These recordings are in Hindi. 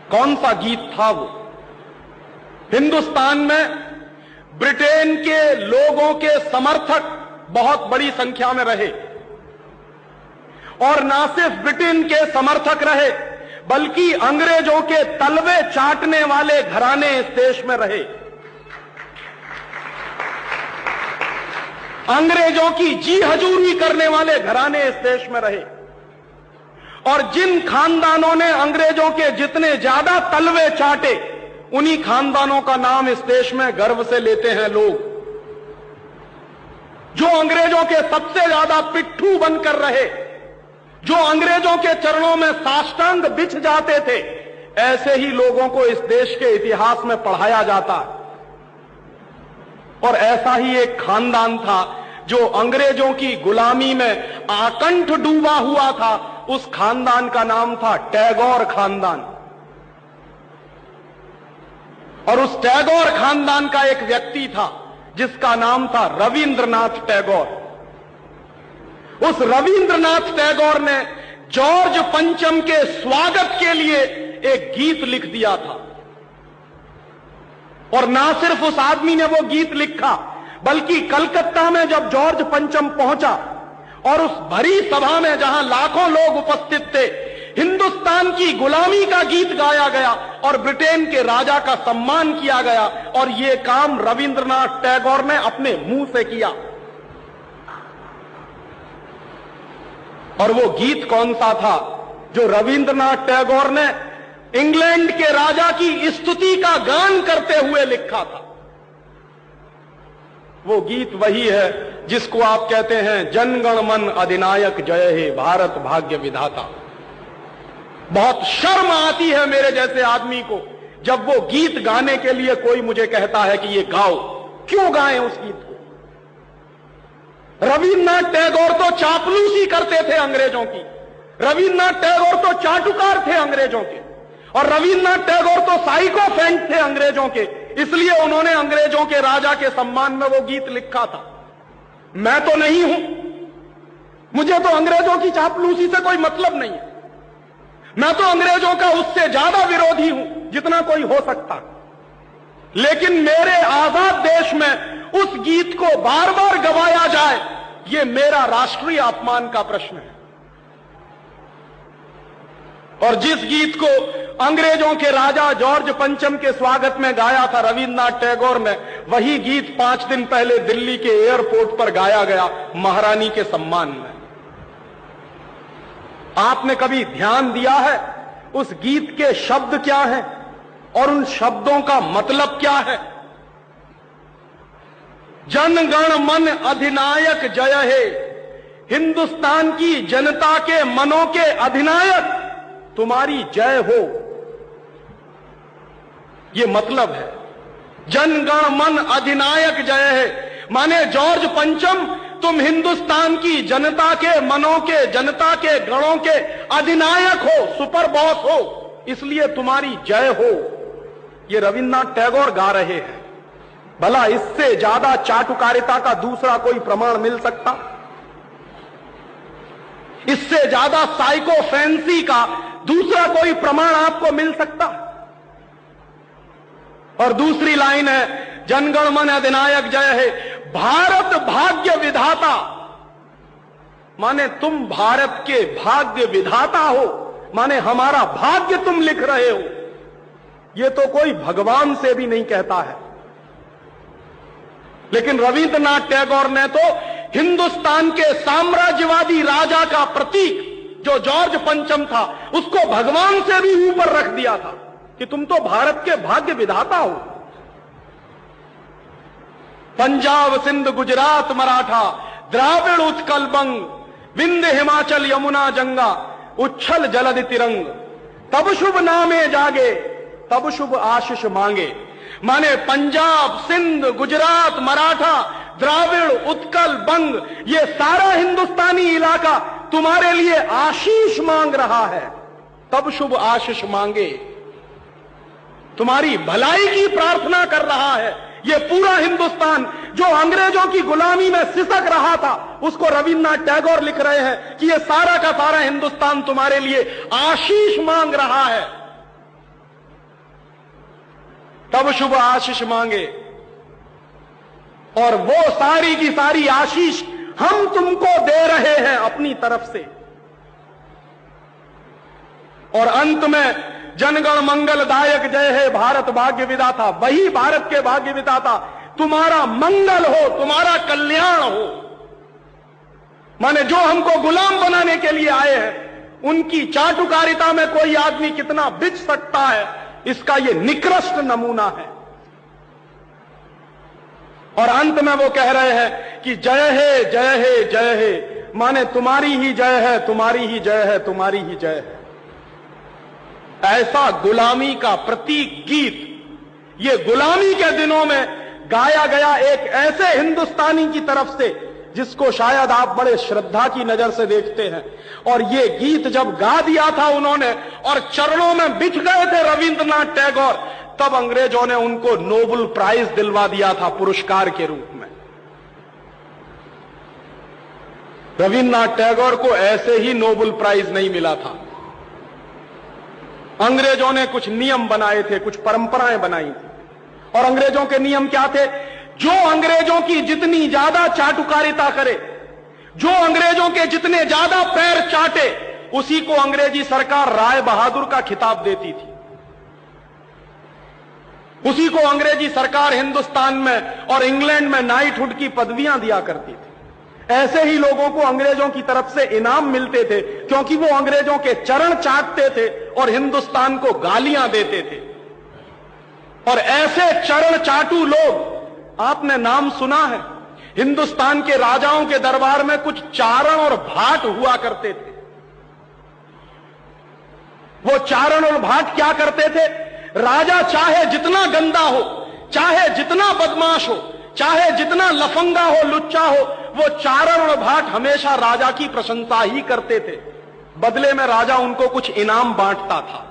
कौन सा गीत था वो? हिंदुस्तान में ब्रिटेन के लोगों के समर्थक बहुत बड़ी संख्या में रहे, और ना सिर्फ ब्रिटेन के समर्थक रहे बल्कि अंग्रेजों के तलवे चाटने वाले घराने इस देश में रहे। अंग्रेजों की जी हजूरी करने वाले घराने इस देश में रहे, और जिन खानदानों ने अंग्रेजों के जितने ज्यादा तलवे चाटे, उन्हीं खानदानों का नाम इस देश में गर्व से लेते हैं लोग। जो अंग्रेजों के सबसे ज्यादा पिट्ठू बनकर रहे, जो अंग्रेजों के चरणों में साष्टांग बिछ जाते थे, ऐसे ही लोगों को इस देश के इतिहास में पढ़ाया जाता है। और ऐसा ही एक खानदान था जो अंग्रेजों की गुलामी में आकंठ डूबा हुआ था। उस खानदान का नाम था टैगोर खानदान। और उस टैगोर खानदान का एक व्यक्ति था जिसका नाम था रविंद्रनाथ टैगोर। उस रविंद्रनाथ टैगोर ने जॉर्ज पंचम के स्वागत के लिए एक गीत लिख दिया था। और ना सिर्फ उस आदमी ने वो गीत लिखा, बल्कि कलकत्ता में जब जॉर्ज पंचम पहुंचा और उस भरी सभा में जहां लाखों लोग उपस्थित थे, हिंदुस्तान की गुलामी का गीत गाया गया और ब्रिटेन के राजा का सम्मान किया गया। और यह काम रविंद्रनाथ टैगोर ने अपने मुंह से किया। और वो गीत कौन सा था जो रविंद्रनाथ टैगोर ने इंग्लैंड के राजा की स्तुति का गान करते हुए लिखा था? वो गीत वही है जिसको आप कहते हैं जनगण मन अधिनायक जय हे भारत भाग्य विधाता। बहुत शर्म आती है मेरे जैसे आदमी को जब वो गीत गाने के लिए कोई मुझे कहता है कि ये गाओ। क्यों गाएं उस गीत को? रविन्द्रनाथ टैगोर तो चापलूसी करते थे अंग्रेजों की, रविन्द्रनाथ टैगोर तो चाटुकार थे अंग्रेजों के, और रविन्द्रनाथ टैगोर तो साइकोफेंट थे अंग्रेजों के। इसलिए उन्होंने अंग्रेजों के राजा के सम्मान में वो गीत लिखा था। मैं तो नहीं हूं, मुझे तो अंग्रेजों की चापलूसी से कोई मतलब नहीं है। मैं तो अंग्रेजों का उससे ज्यादा विरोधी हूं जितना कोई हो सकता। लेकिन मेरे आजाद देश में उस गीत को बार बार गवाया जाए, यह मेरा राष्ट्रीय अपमान का प्रश्न है। और जिस गीत को अंग्रेजों के राजा जॉर्ज पंचम के स्वागत में गाया था रविन्द्रनाथ टैगोर ने, वही गीत 5 दिन पहले दिल्ली के एयरपोर्ट पर गाया गया महारानी के सम्मान में। आपने कभी ध्यान दिया है उस गीत के शब्द क्या हैं और उन शब्दों का मतलब क्या है? जनगण मन अधिनायक जय हे, हिंदुस्तान की जनता के मनों के अधिनायक तुम्हारी जय हो, ये मतलब है। जनगण मन अधिनायक जय है माने जॉर्ज पंचम तुम हिंदुस्तान की जनता के मनों के, जनता के गणों के अधिनायक हो, सुपर बॉस हो, इसलिए तुम्हारी जय हो। ये रविन्द्रनाथ टैगोर गा रहे हैं। भला इससे ज्यादा चाटुकारिता का दूसरा कोई प्रमाण मिल सकता? इससे ज्यादा साइकोफेंसी का दूसरा कोई प्रमाण आपको मिल सकता? और दूसरी लाइन है जनगण मन अधिनायक जय है, भारत भाग्य विधाता, माने तुम भारत के भाग्य विधाता हो, माने हमारा भाग्य तुम लिख रहे हो। यह तो कोई भगवान से भी नहीं कहता है। लेकिन रविन्द्रनाथ टैगोर ने तो हिंदुस्तान के साम्राज्यवादी राजा का प्रतीक जो जॉर्ज पंचम था, उसको भगवान से भी ऊपर रख दिया था कि तुम तो भारत के भाग्य विधाता हो। पंजाब सिंध गुजरात मराठा द्राविड़ उत्कल बंग, विंध्य हिमाचल यमुना जंगा, उच्छल जलधि तिरंग, तब शुभ नामे जागे तब शुभ आशीष मांगे। माने पंजाब सिंध गुजरात मराठा द्राविड़ उत्कल बंग, ये सारा हिंदुस्तानी इलाका तुम्हारे लिए आशीष मांग रहा है, तब शुभ आशीष मांगे। तुम्हारी भलाई की प्रार्थना कर रहा है। ये पूरा हिंदुस्तान जो अंग्रेजों की गुलामी में सिसक रहा था, उसको रविन्द्रनाथ टैगोर लिख रहे हैं कि ये सारा का सारा हिंदुस्तान तुम्हारे लिए आशीष मांग रहा है। तब शुभ आशीष मांगे, और वो सारी की सारी आशीष हम तुमको दे रहे हैं अपनी तरफ से। और अंत में जनगण मंगलदायक जय हे भारत भाग्य विधाता, वही भारत के भाग्य विधाता तुम्हारा मंगल हो, तुम्हारा कल्याण हो। माने जो हमको गुलाम बनाने के लिए आए हैं, उनकी चाटुकारिता में कोई आदमी कितना बिच सकता है, इसका यह निकृष्ट नमूना है। और अंत में वो कह रहे हैं कि जय हे जय हे जय हे, माने तुम्हारी ही जय है, तुम्हारी ही जय है, तुम्हारी ही जय है। ऐसा गुलामी का प्रतीक गीत ये गुलामी के दिनों में गाया गया एक ऐसे हिंदुस्तानी की तरफ से जिसको शायद आप बड़े श्रद्धा की नजर से देखते हैं। और ये गीत जब गा दिया था उन्होंने और चरणों में बिछ गए थे रविंद्रनाथ टैगोर, तब अंग्रेजों ने उनको नोबेल प्राइज दिलवा दिया था पुरस्कार के रूप में। रविंद्रनाथ टैगोर को ऐसे ही नोबेल प्राइज नहीं मिला था। अंग्रेजों ने कुछ नियम बनाए थे, कुछ परंपराएं बनाई थी, और अंग्रेजों के नियम क्या थे? जो अंग्रेजों की जितनी ज्यादा चाटुकारिता करे, जो अंग्रेजों के जितने ज्यादा पैर चाटे, उसी को अंग्रेजी सरकार राय बहादुर का खिताब देती थी। उसी को अंग्रेजी सरकार हिंदुस्तान में और इंग्लैंड में नाइटहुड की पदवियां दिया करती थी। ऐसे ही लोगों को अंग्रेजों की तरफ से इनाम मिलते थे, क्योंकि वो अंग्रेजों के चरण चाटते थे और हिंदुस्तान को गालियां देते थे। और ऐसे चरण चाटू लोग, आपने नाम सुना है, हिंदुस्तान के राजाओं के दरबार में कुछ चारण और भाट हुआ करते थे। वो चारण और भाट क्या करते थे? राजा चाहे जितना गंदा हो, चाहे जितना बदमाश हो, चाहे जितना लफंगा हो, लुच्चा हो, वो चारण और भाट हमेशा राजा की प्रशंसा ही करते थे। बदले में राजा उनको कुछ इनाम बांटता था।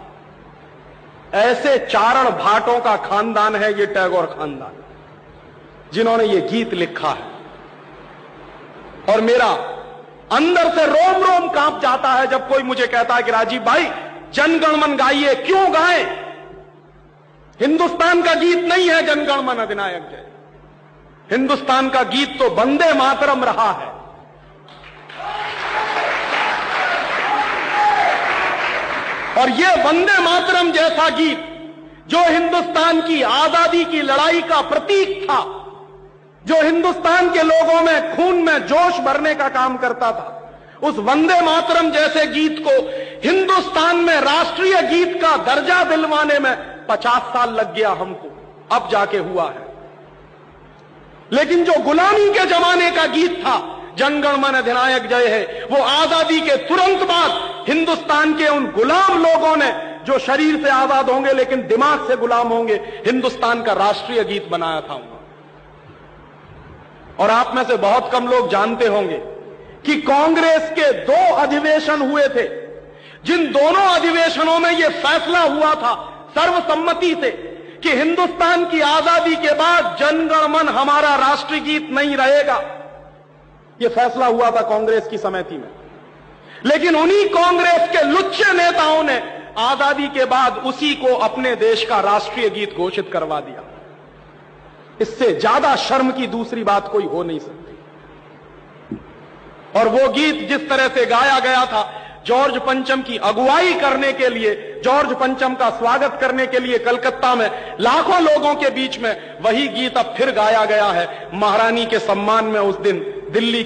ऐसे चारण भाटों का खानदान है ये टैगोर खानदान, जिन्होंने ये गीत लिखा है। और मेरा अंदर से रोम रोम कांप जाता है जब कोई मुझे कहता है कि राजीव भाई जनगणमन गाइए। क्यों गाएं? हिंदुस्तान का गीत नहीं है जनगणमन अधिनायक जय। हिंदुस्तान का गीत तो वंदे मातरम रहा है। और यह वंदे मातरम जैसा गीत जो हिंदुस्तान की आजादी की लड़ाई का प्रतीक था, जो हिंदुस्तान के लोगों में खून में जोश भरने का काम करता था, उस वंदे मातरम जैसे गीत को हिंदुस्तान में राष्ट्रीय गीत का दर्जा दिलवाने में 50 साल लग गया हमको, अब जाके हुआ है। लेकिन जो गुलामी के जमाने का गीत था, जनगणमन अधिनायक जय है, वो आजादी के तुरंत बाद हिंदुस्तान के उन गुलाम लोगों ने, जो शरीर से आजाद होंगे लेकिन दिमाग से गुलाम होंगे, हिंदुस्तान का राष्ट्रीय गीत बनाया था उन्होंने। और आप में से बहुत कम लोग जानते होंगे कि कांग्रेस के 2 अधिवेशन हुए थे, जिन दोनों अधिवेशनों में यह फैसला हुआ था सर्वसम्मति से कि हिंदुस्तान की आजादी के बाद जनगणमन हमारा राष्ट्रीय गीत नहीं रहेगा। यह फैसला हुआ था कांग्रेस की समिति में। लेकिन उन्हीं कांग्रेस के लुच्चे नेताओं ने आजादी के बाद उसी को अपने देश का राष्ट्रीय गीत घोषित करवा दिया। इससे ज्यादा शर्म की दूसरी बात कोई हो नहीं सकती। और वो गीत जिस तरह से गाया गया था, जॉर्ज पंचम की अगुवाई करने के लिए, जॉर्ज पंचम का स्वागत करने के लिए कलकत्ता में लाखों लोगों के बीच में, वही गीत अब फिर गाया गया है महारानी के सम्मान में उस दिन दिल्ली